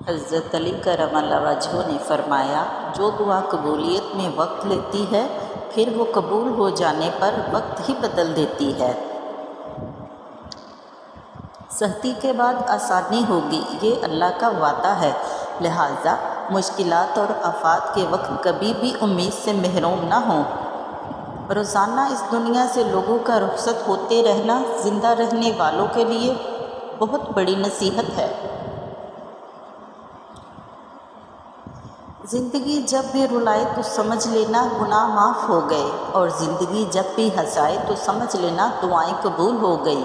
حضرت علی کرم اللہ وجہہ نے فرمایا، جو دعا قبولیت میں وقت لیتی ہے پھر وہ قبول ہو جانے پر وقت ہی بدل دیتی ہے۔ سختی کے بعد آسانی ہوگی، یہ اللہ کا وعدہ ہے، لہٰذا مشکلات اور آفات کے وقت کبھی بھی امید سے محروم نہ ہوں۔ روزانہ اس دنیا سے لوگوں کا رخصت ہوتے رہنا زندہ رہنے والوں کے لیے بہت بڑی نصیحت ہے۔ زندگی جب بھی رلائے تو سمجھ لینا گناہ معاف ہو گئے، اور زندگی جب بھی ہنسائے تو سمجھ لینا دعائیں قبول ہو گئی۔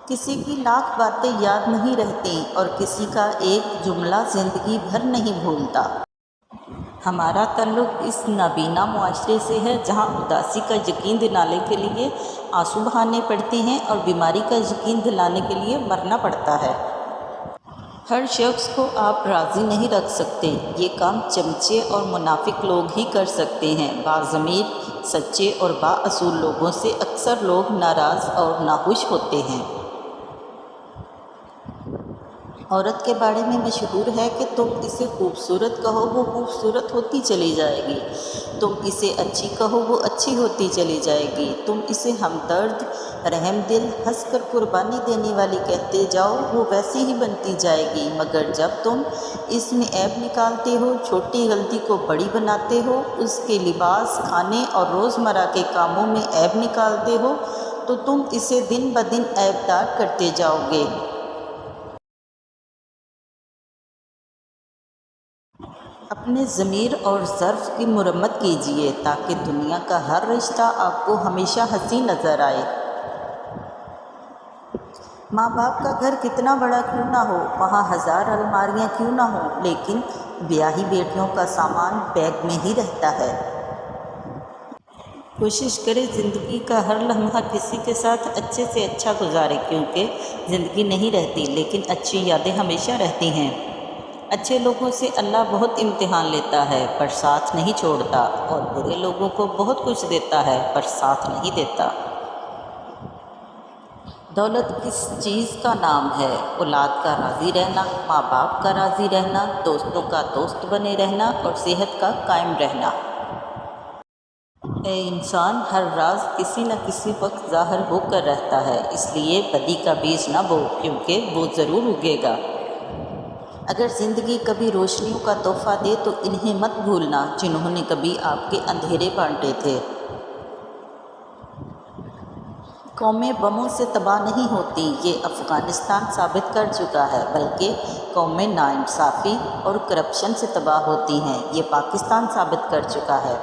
کسی کی لاکھ باتیں یاد نہیں رہتی اور کسی کا ایک جملہ زندگی بھر نہیں بھولتا۔ ہمارا تعلق اس نابینا معاشرے سے ہے جہاں اداسی کا یقین دلانے کے لیے آنسو بہانے پڑتے ہیں اور بیماری کا یقین دلانے کے لیے مرنا پڑتا ہے۔ ہر شخص کو آپ راضی نہیں رکھ سکتے، یہ کام چمچے اور منافق لوگ ہی کر سکتے ہیں۔ باضمیر، سچے اور بااصول لوگوں سے اکثر لوگ ناراض اور ناخوش ہوتے ہیں۔ عورت کے بارے میں مشہور ہے کہ تم اسے خوبصورت کہو وہ خوبصورت ہوتی چلی جائے گی، تم اسے اچھی کہو وہ اچھی ہوتی چلی جائے گی، تم اسے ہمدرد، رحم دل، ہنس کر قربانی دینے والی کہتے جاؤ وہ ویسی ہی بنتی جائے گی، مگر جب تم اس میں عیب نکالتے ہو، چھوٹی غلطی کو بڑی بناتے ہو، اس کے لباس، کھانے اور روزمرہ کے کاموں میں عیب نکالتے ہو تو تم اسے دن بدن عیب دار کرتے جاؤ گے۔ اپنے ضمیر اور ظرف کی مرمت کیجیے تاکہ دنیا کا ہر رشتہ آپ کو ہمیشہ ہنسی نظر آئے۔ ماں باپ کا گھر کتنا بڑا کیوں نہ ہو، وہاں 1000 الماریاں کیوں نہ ہوں، لیکن بیاہی بیٹیوں کا سامان بیگ میں ہی رہتا ہے۔ کوشش کرے زندگی کا ہر لمحہ کسی کے ساتھ اچھے سے اچھا گزارے، کیونکہ زندگی نہیں رہتی لیکن اچھی یادیں ہمیشہ رہتی ہیں۔ اچھے لوگوں سے اللہ بہت امتحان لیتا ہے پر ساتھ نہیں چھوڑتا، اور برے لوگوں کو بہت کچھ دیتا ہے پر ساتھ نہیں دیتا۔ دولت کس چیز کا نام ہے؟ اولاد کا راضی رہنا، ماں باپ کا راضی رہنا، دوستوں کا دوست بنے رہنا اور صحت کا قائم رہنا۔ اے انسان، ہر راز کسی نہ کسی وقت ظاہر ہو کر رہتا ہے، اس لیے بدی کا بیج نہ بو، کیونکہ وہ ضرور اگے گا۔ اگر زندگی کبھی روشنیوں کا تحفہ دے تو انہیں مت بھولنا جنہوں نے کبھی آپ کے اندھیرے بانٹے تھے۔ قومیں بموں سے تباہ نہیں ہوتی، یہ افغانستان ثابت کر چکا ہے، بلکہ قومیں ناانصافی اور کرپشن سے تباہ ہوتی ہیں، یہ پاکستان ثابت کر چکا ہے۔